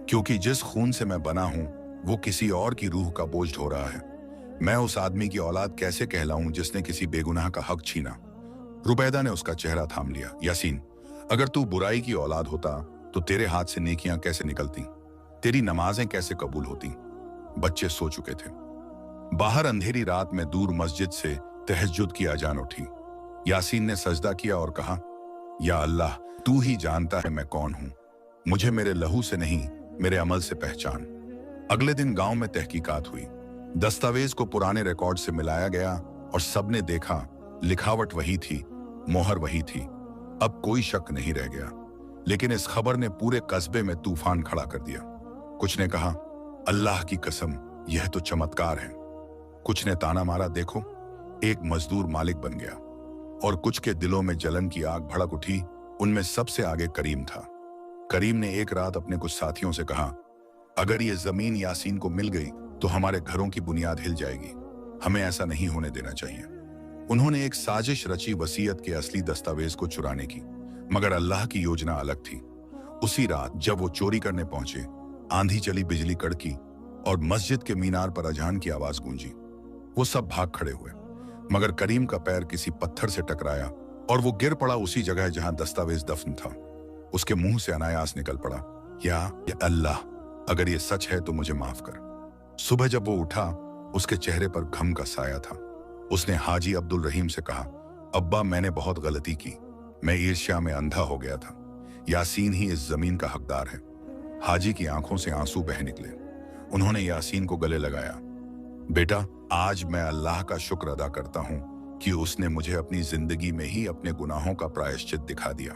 क्योंकि जिस खून से मैं बना हूं वो किसी और की रूह का बोझ ढो रहा है। मैं उस आदमी की औलाद कैसे कहलाऊं जिसने किसी बेगुनाह का हक छीना? रुबैदा ने उसका चेहरा थाम लिया। यासीन, अगर तू बुराई की औलाद होता तो तेरे हाथ से नेकियां कैसे निकलती, तेरी नमाजें कैसे कबूल होती? बच्चे सो चुके थे। बाहर अंधेरी रात में दूर मस्जिद से तहज्जुद की अजान उठी। यासीन ने सजदा किया और कहा, या अल्लाह, तू ही जानता है मैं कौन हूं। मुझे मेरे लहू से नहीं, मेरे अमल से पहचान। अगले दिन गांव में तहकीकात हुई। दस्तावेज को पुराने रिकॉर्ड से मिलाया गया और सबने देखा, लिखावट वही थी, मोहर वही थी। अब कोई शक नहीं रह गया। लेकिन इस खबर ने पूरे कस्बे में तूफान खड़ा कर दिया। कुछ ने कहा, अल्लाह की कसम, यह तो चमत्कार है। कुछ ने ताना मारा, देखो, एक मजदूर मालिक बन गया। और कुछ के दिलों में जलन की आग भड़क उठी। उनमें सबसे आगे करीम था। करीम ने एक रात अपने कुछ साथियों से कहा, अगर ये जमीन यासीन को मिल गई तो हमारे घरों की बुनियाद हिल जाएगी। हमें ऐसा नहीं होने देना चाहिए। उन्होंने एक साजिश रची वसीयत के असली दस्तावेज को चुराने की, मगर अल्लाह की योजना अलग थी। उसी रात जब वो चोरी करने पहुंचे, आंधी चली, बिजली कड़की और मस्जिद के मीनार पर अजान की आवाज गूंजी। वो सब भाग खड़े हुए, मगर करीम का पैर किसी पत्थर से टकराया और वो गिर पड़ा उसी जगह जहां दस्तावेज दफन था। उसके मुंह से अनायास निकल पड़ा, या अल्लाह, अगर ये सच है तो मुझे माफ कर। सुबह जब वो उठा, उसके चेहरे पर गम का साया था। उसने हाजी अब्दुल रहीम से कहा, अब्बा, मैंने बहुत गलती की। मैं ईर्ष्या में अंधा हो गया था। यासीन ही इस जमीन का हकदार है। हाजी की आंखों से आंसू बह निकले। उन्होंने यासीन को गले लगाया। बेटा, आज मैं अल्लाह का शुक्र अदा करता हूं कि उसने मुझे अपनी जिंदगी में ही अपने गुनाहों का प्रायश्चित दिखा दिया।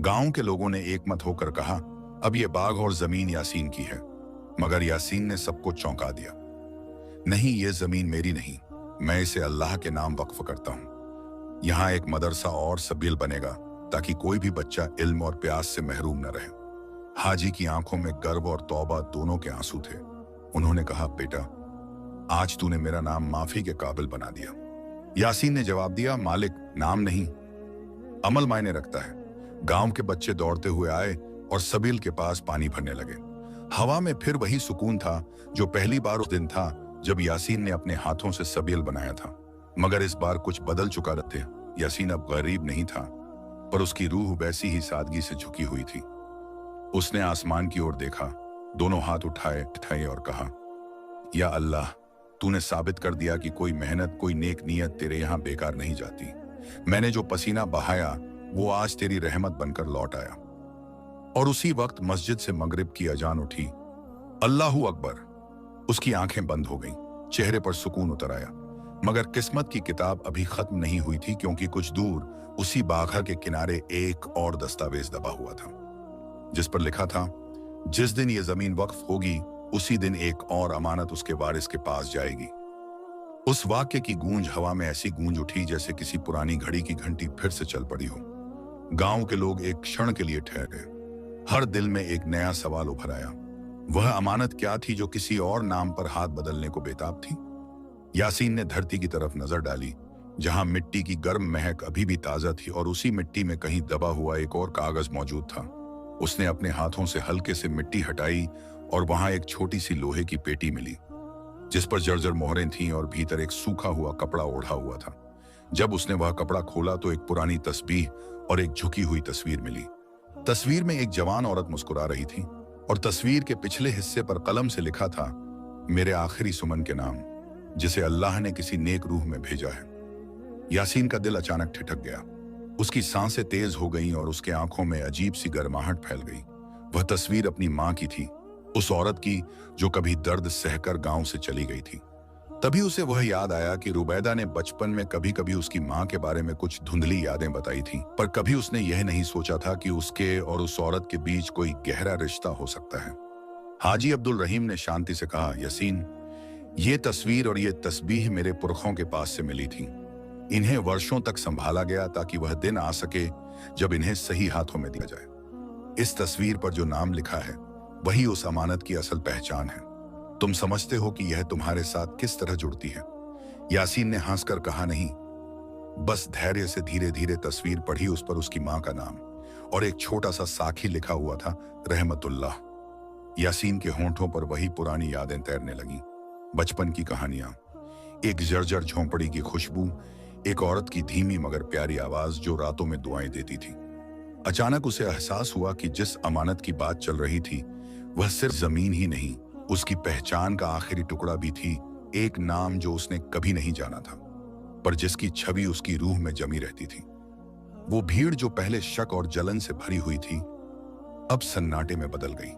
गांव के लोगों ने एकमत होकर कहा, अब यह बाग और जमीन यासीन की है। मगर यासीन ने सबको चौंका दिया। नहीं, यह जमीन मेरी नहीं, मैं इसे अल्लाह के नाम वक्फ करता हूं। यहां एक मदरसा और सबील बनेगा ताकि कोई भी बच्चा इल्म और प्यास से महरूम न रहे। हाजी की आंखों में गर्व और तौबा दोनों के आंसू थे। उन्होंने कहा, बेटा, आज तूने मेरा नाम माफी के काबिल बना दिया। यासीन ने जवाब दिया, मालिक, नाम नहीं, अमल मायने रखता है। गांव के बच्चे दौड़ते हुए आए और सबील के पास पानी भरने लगे। हवा में फिर वही सुकून था जो पहली बार उस दिन था जब यासीन ने अपने हाथों से सबील बनाया था। मगर इस बार कुछ बदल चुका था। यासीन अब गरीब नहीं था, पर उसकी रूह वैसी ही सादगी से झुकी हुई थी। उसने आसमान की ओर देखा, दोनों हाथ उठाए और कहा, या अल्लाह, तूने साबित कर दिया कि कोई मेहनत, कोई नेक नियत तेरे यहां बेकार नहीं जाती। मैंने जो पसीना बहाया वो आज तेरी रहमत बनकर लौट आया। और उसी वक्त मस्जिद से मगरिब की अजान उठी। अल्लाहू अकबर। उसकी आंखें बंद हो गईं, चेहरे पर सुकून उतर आया। मगर किस्मत की किताब अभी खत्म नहीं हुई थी, क्योंकि कुछ दूर उसी बाघा के किनारे एक और दस्तावेज दबा हुआ था, जिस पर लिखा था, जिस दिन ये जमीन वक्फ होगी उसी दिन एक और अमानत उसके वारिस के पास जाएगी। उस वाक्य की गूंज हवा में ऐसी गूंज उठी जैसे किसी पुरानी घड़ी की घंटी फिर से चल पड़ी हो। गांव के लोग एक क्षण के लिए ठहर गए। हर दिल में एक नया सवाल उभर आया। वह अमानत क्या थी जो किसी और नाम पर हाथ बदलने को बेताब थी? यासीन ने धरती की तरफ नजर डाली, जहां मिट्टी की गर्म महक अभी भी ताजा थी और उसी मिट्टी में कहीं दबा हुआ एक और कागज मौजूद था। उसने अपने हाथों से हल्के से मिट्टी हटाई और वहां एक छोटी सी लोहे की पेटी मिली, जिस पर जर्जर मोहरें थीं और भीतर एक सूखा हुआ कपड़ा ओढ़ा हुआ था। जब उसने वह कपड़ा खोला तो एक पुरानी तस्बीह और एक झुकी हुई तस्वीर मिली। तस्वीर में एक जवान औरत मुस्कुरा रही थी और तस्वीर के पिछले हिस्से पर कलम से लिखा था, मेरे आखिरी सुमन के नाम, जिसे अल्लाह ने किसी नेक रूह में भेजा है। यासीन का दिल अचानक ठिठक गया। उसकी सांसें तेज हो गईं और उसके आंखों में अजीब सी गर्माहट फैल गई। वह तस्वीर अपनी मां की थी, उस औरत की जो कभी दर्द सहकर गांव से चली गई थी। तभी उसे वह याद आया कि रुबैदा ने बचपन में कभी कभी उसकी मां के बारे में कुछ धुंधली यादें बताई थीं, पर कभी उसने यह नहीं सोचा था कि उसके और उस औरत के बीच कोई गहरा रिश्ता हो सकता है। हाजी अब्दुल रहीम ने शांति से कहा, यासीन, ये तस्वीर और ये तस्बीह मेरे पुरखों के पास से मिली थी। इन्हें वर्षों तक संभाला गया ताकि वह दिन आ सके जब इन्हें सही हाथों में दिया जाए। इस तस्वीर पर जो नाम लिखा है वही उस अमानत की असल पहचान है। तुम समझते हो कि यह तुम्हारे साथ किस तरह जुड़ती है? यासीन ने हंसकर कहा, नहीं, बस धैर्य से धीरे धीरे तस्वीर पढ़ी। उस पर उसकी मां का नाम और एक छोटा सा साखी लिखा हुआ था, रहमतुल्लाह। यासीन के होंठों पर वही पुरानी यादें तैरने लगी। बचपन की कहानियां, एक जर्जर झोंपड़ी की खुशबू, एक औरत की धीमी मगर प्यारी आवाज जो रातों में दुआएं देती थी। अचानक उसे एहसास हुआ कि जिस अमानत की बात चल रही थी वह सिर्फ जमीन ही नहीं, उसकी पहचान का आखिरी टुकड़ा भी थी। एक नाम जो उसने कभी नहीं जाना था, पर जिसकी छवि उसकी रूह में जमी रहती थी। वो भीड़ जो पहले शक और जलन से भरी हुई थी, अब सन्नाटे में बदल गई।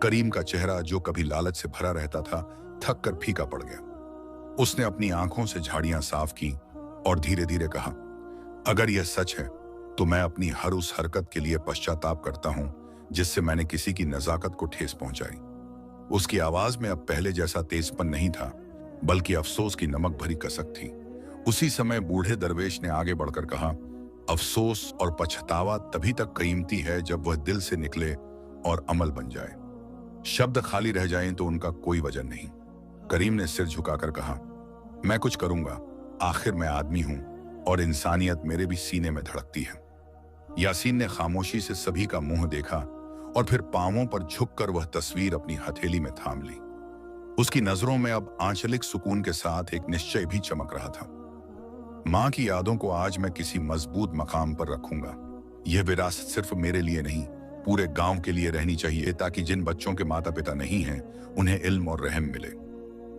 करीम का चेहरा जो कभी लालच से भरा रहता था, थक कर फीका पड़ गया। उसने अपनी आंखों से झाड़ियां साफ की और धीरे धीरे कहा, अगर यह सच है तो मैं अपनी हर उस हरकत के लिए पश्चाताप करता हूं जिससे मैंने किसी की नजाकत को ठेस पहुंचाई। उसकी आवाज में अब पहले जैसा तेजपन नहीं था, बल्कि अफसोस की नमक भरी कसक थी। उसी समय बूढ़े दरवेश ने आगे बढ़कर कहा, अफसोस और पछतावा तभी तक कीमती है जब वह दिल से निकले और अमल बन जाए। शब्द खाली रह जाएं तो उनका कोई वजन नहीं। करीम ने सिर झुकाकर कहा, मैं कुछ करूंगा, आखिर मैं आदमी हूं और इंसानियत मेरे भी सीने में धड़कती है। यासीन ने खामोशी से सभी का मुंह देखा और फिर पांवों पर झुककर वह तस्वीर अपनी हथेली में थाम ली। उसकी नजरों में अब आंचलिक सुकून के साथ एक निश्चय भी चमक रहा था। मां की यादों को आज मैं किसी मजबूत मकाम पर रखूंगा। यह विरासत सिर्फ मेरे लिए नहीं, पूरे गांव के लिए रहनी चाहिए, ताकि जिन बच्चों के माता पिता नहीं हैं उन्हें इल्म और रहम मिले।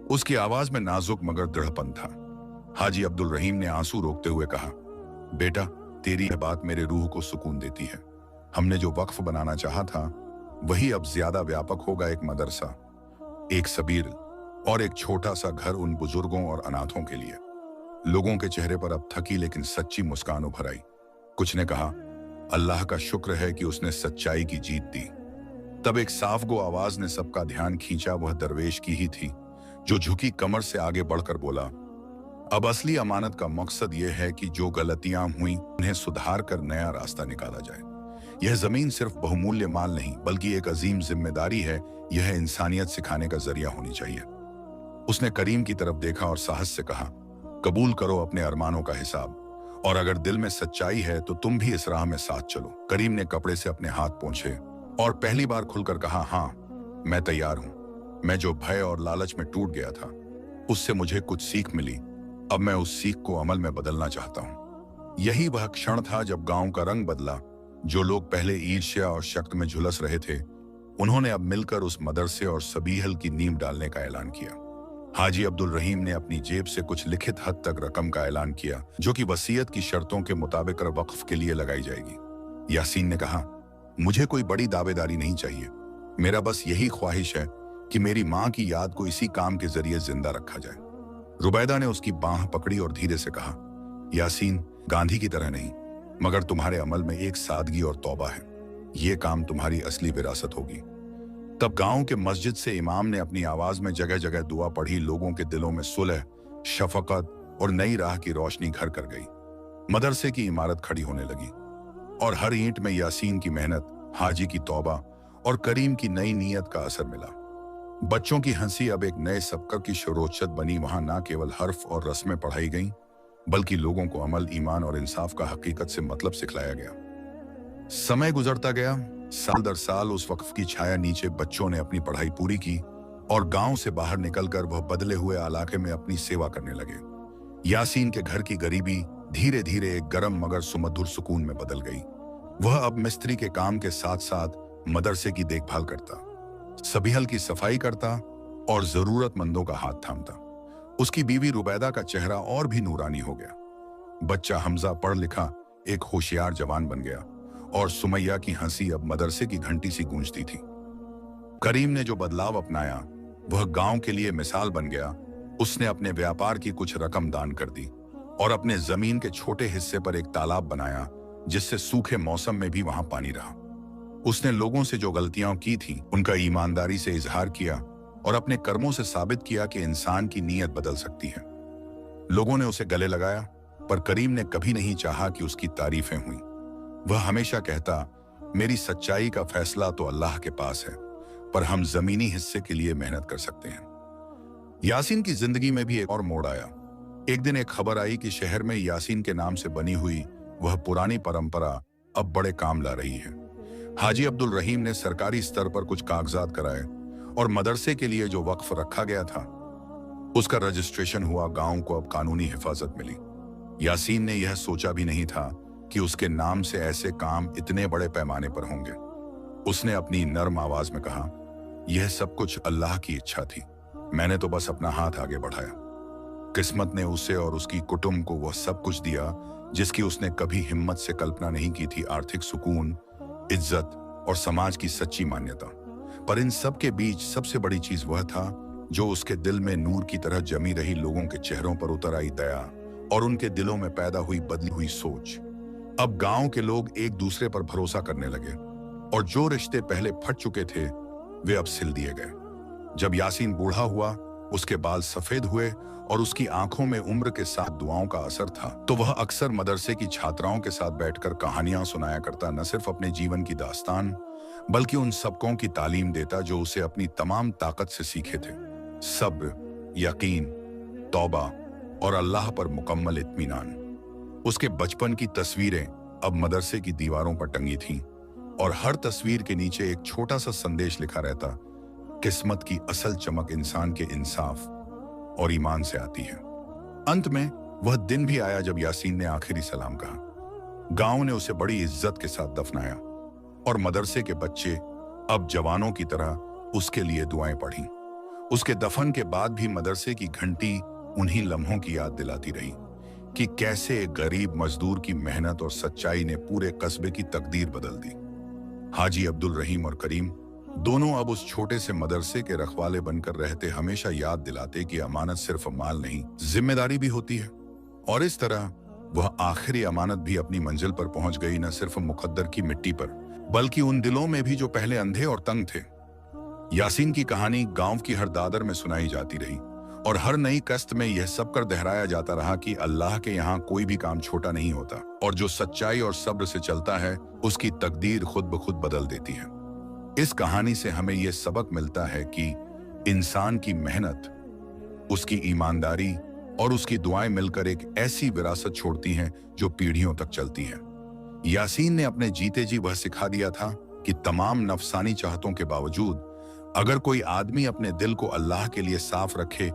उसकी आवाज में नाजुक मगर दृढ़पन था। हाजी अब्दुल रहीम ने आंसू रोकते हुए कहा, बेटा, तेरी यह बात मेरे रूह को सुकून देती है। हमने जो वक्फ बनाना चाहा था वही अब ज्यादा व्यापक होगा। एक मदरसा, एक सबीर और एक छोटा सा घर उन बुजुर्गों और अनाथों के लिए। लोगों के चेहरे पर अब थकी लेकिन सच्ची मुस्कान उभर आई। कुछ ने कहा, अल्लाह का शुक्र है कि उसने सच्चाई की जीत दी। तब एक साफ गो आवाज ने सबका ध्यान खींचा। वह दरवेश की ही थी जो झुकी कमर से आगे बढ़कर बोला, अब असली अमानत का मकसद यह है कि जो गलतियां हुई उन्हें सुधार कर नया रास्ता निकाला जाए। यह जमीन सिर्फ बहुमूल्य माल नहीं बल्कि एक अजीम जिम्मेदारी है। यह इंसानियत सिखाने का जरिया होनी चाहिए। उसने करीम की तरफ देखा और साहस से कहा, कबूल करो अपने अरमानों का हिसाब, और अगर दिल में सच्चाई है तो तुम भी इस राह में साथ चलो। करीम ने कपड़े से अपने हाथ पोंछे और पहली बार खुलकर कहा, हाँ, मैं तैयार हूं। मैं जो भय और लालच में टूट गया था उससे मुझे कुछ सीख मिली। अब मैं उस सीख को अमल में बदलना चाहता हूं। यही वह क्षण था जब गांव का रंग बदला। जो लोग पहले ईर्ष्या और शक में झुलस रहे थे, उन्होंने अब मिलकर उस मदरसे और सबीहल की नींव डालने का ऐलान किया। हाजी अब्दुल रहीम ने अपनी जेब से कुछ लिखित हद तक रकम का ऐलान किया, जो कि वसीयत की शर्तों के मुताबिक वक्फ के लिए लगाई जाएगी। यासीन ने कहा, मुझे कोई बड़ी दावेदारी नहीं चाहिए। मेरा बस यही ख्वाहिश है कि मेरी मां की याद को इसी काम के जरिए जिंदा रखा जाए। रुबैदा ने उसकी बांह पकड़ी और धीरे से कहा, यासीन, गांधी की तरह नहीं, मगर तुम्हारे अमल में एक सादगी और तौबा है। ये काम तुम्हारी असली विरासत होगी। तब गांव के मस्जिद से इमाम ने अपनी आवाज में जगह जगह दुआ पढ़ी। लोगों के दिलों में सुलह, शफकत और नई राह की रोशनी घर कर गई। मदरसे की इमारत खड़ी होने लगी और हर ईंट में यासीन की मेहनत, हाजी की तौबा और करीम की नई नीयत का असर मिला। बच्चों की हंसी अब एक नए सबक की शरोचत बनी। वहां ना केवल हर्फ और रस्में पढ़ाई गईं, बल्कि लोगों को अमल, ईमान और इंसाफ का हकीकत से मतलब सिखलाया गया। समय गुजरता गया। साल दर साल उस वक्फ की छाया नीचे बच्चों ने अपनी पढ़ाई पूरी की और गांव से बाहर निकलकर वह बदले हुए इलाके में अपनी सेवा करने लगे। यासीन के घर की गरीबी धीरे धीरे एक गर्म मगर सुमधुर सुकून में बदल गई। वह अब मिस्त्री के काम के साथ साथ मदरसे की देखभाल करता, सबिहल की सफाई करता और जरूरतमंदों का हाथ थामता। उसकी बीवी रुबैदा का चेहरा और भी नूरानी हो गया। बच्चा हमजा पढ़ लिखा एक होशियार जवान बन गया और सुमैया की हंसी अब मदरसे की घंटी सी गूंजती थी। करीम ने जो बदलाव अपनाया वह गांव के लिए मिसाल बन गया। उसने अपने व्यापार की कुछ रकम दान कर दी और अपने जमीन के छोटे हिस्से पर एक तालाब बनाया, जिससे सूखे मौसम में भी वहां पानी रहा। उसने लोगों से जो गलतियां की थी उनका ईमानदारी से इजहार किया और अपने कर्मों से साबित किया कि इंसान की नीयत बदल सकती है। लोगों ने उसे गले लगाया, पर करीम ने कभी नहीं चाहा कि उसकी तारीफें हुई। वह हमेशा कहता, मेरी सच्चाई का फैसला तो अल्लाह के पास है, पर हम जमीनी हिस्से के लिए मेहनत कर सकते हैं। यासीन की जिंदगी में भी एक और मोड़ आया। एक दिन एक खबर आई कि शहर में यासीन के नाम से बनी हुई वह पुरानी परंपरा अब बड़े काम ला रही है। हाजी अब्दुल रहीम ने सरकारी स्तर पर कुछ कागजात कराए और मदरसे के लिए जो वक्फ रखा गया था उसका रजिस्ट्रेशन हुआ। गांव को अब कानूनी हिफाजत मिली। यासीन ने यह सोचा भी नहीं था कि उसके नाम से ऐसे काम इतने बड़े पैमाने पर होंगे। उसने अपनी नर्म आवाज में कहा, यह सब कुछ अल्लाह की इच्छा थी, मैंने तो बस अपना हाथ आगे बढ़ाया। किस्मत ने उसे और उसकी कुटुंब को वह सब कुछ दिया जिसकी उसने कभी हिम्मत से कल्पना नहीं की थी। आर्थिक सुकून, इज्जत और समाज की सच्ची मान्यता। पर इन सब के बीच सबसे बड़ी चीज वह था जो उसके दिल में नूर की तरह जमी रही। लोगों के चेहरों पर उतर आई दया और उनके दिलों में पैदा हुई बदली हुई सोच। अब गांव के लोग एक दूसरे पर भरोसा करने लगे और जो रिश्ते पहले फट चुके थे वे अब सिल दिए गए। जब यासीन बूढ़ा हुआ, उसके बाल सफेद हुए और उसकी आंखों में उम्र के साथ दुआओं का असर था, तो वह अक्सर मदरसे की छात्राओं के साथ बैठकर कहानियां सुनाया करता। न सिर्फ अपने जीवन की दास्तान, बल्कि उन सबकों की तालीम देता जो उसे अपनी तमाम ताकत से सीखे थे। सब्र, यकीन, तौबा और अल्लाह पर मुकम्मल इत्मीनान। उसके बचपन की तस्वीरें अब मदरसे की दीवारों पर टंगी थीं और हर तस्वीर के नीचे एक छोटा सा संदेश लिखा रहता, किस्मत की असल चमक इंसान के इंसाफ और ईमान से आती है। अंत में वह दिन भी आया जब यासीन ने आखिरी सलाम कहा। गांव ने उसे बड़ी इज्जत के साथ दफनाया और मदरसे के बच्चे अब जवानों की तरह उसके लिए दुआएं पढ़ी। उसके दफन के बाद भी मदरसे की घंटी उन्हीं लम्हों की याद दिलाती रही कि कैसे एक गरीब मजदूर की मेहनत और सच्चाई ने पूरे कस्बे की तकदीर बदल दी। हाजी अब्दुल रहीम और करीम दोनों अब उस छोटे से मदरसे के रखवाले बनकर रहते, हमेशा याद दिलाते कि अमानत सिर्फ माल नहीं, जिम्मेदारी भी होती है। और इस तरह वह आखिरी अमानत भी अपनी मंजिल पर पहुंच गई, न सिर्फ मुकद्दर की मिट्टी पर, बल्कि उन दिलों में भी जो पहले अंधे और तंग थे। यासीन की कहानी गांव की हर दादर में सुनाई जाती रही और हर नई कश्त में यह सब कर दोहराया जाता रहा कि अल्लाह के यहाँ कोई भी काम छोटा नहीं होता और जो सच्चाई और सब्र से चलता है उसकी तकदीर खुद ब खुद बदल देती है। इस कहानी से हमें यह सबक मिलता है कि इंसान की मेहनत, उसकी ईमानदारी और उसकी दुआएं मिलकर एक ऐसी विरासत छोड़ती हैं जो पीढ़ियों तक चलती है। यासीन ने अपने जीते जी वह सिखा दिया था कि तमाम नफसानी चाहतों के बावजूद अगर कोई आदमी अपने दिल को अल्लाह के लिए साफ रखे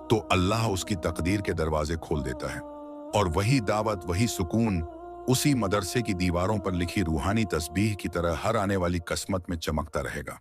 तो अल्लाह उसकी तकदीर के दरवाजे खोल देता है। और वही दावत, वही सुकून उसी मदरसे की दीवारों पर लिखी रूहानी तस्बीह की तरह हर आने वाली किस्मत में चमकता रहेगा।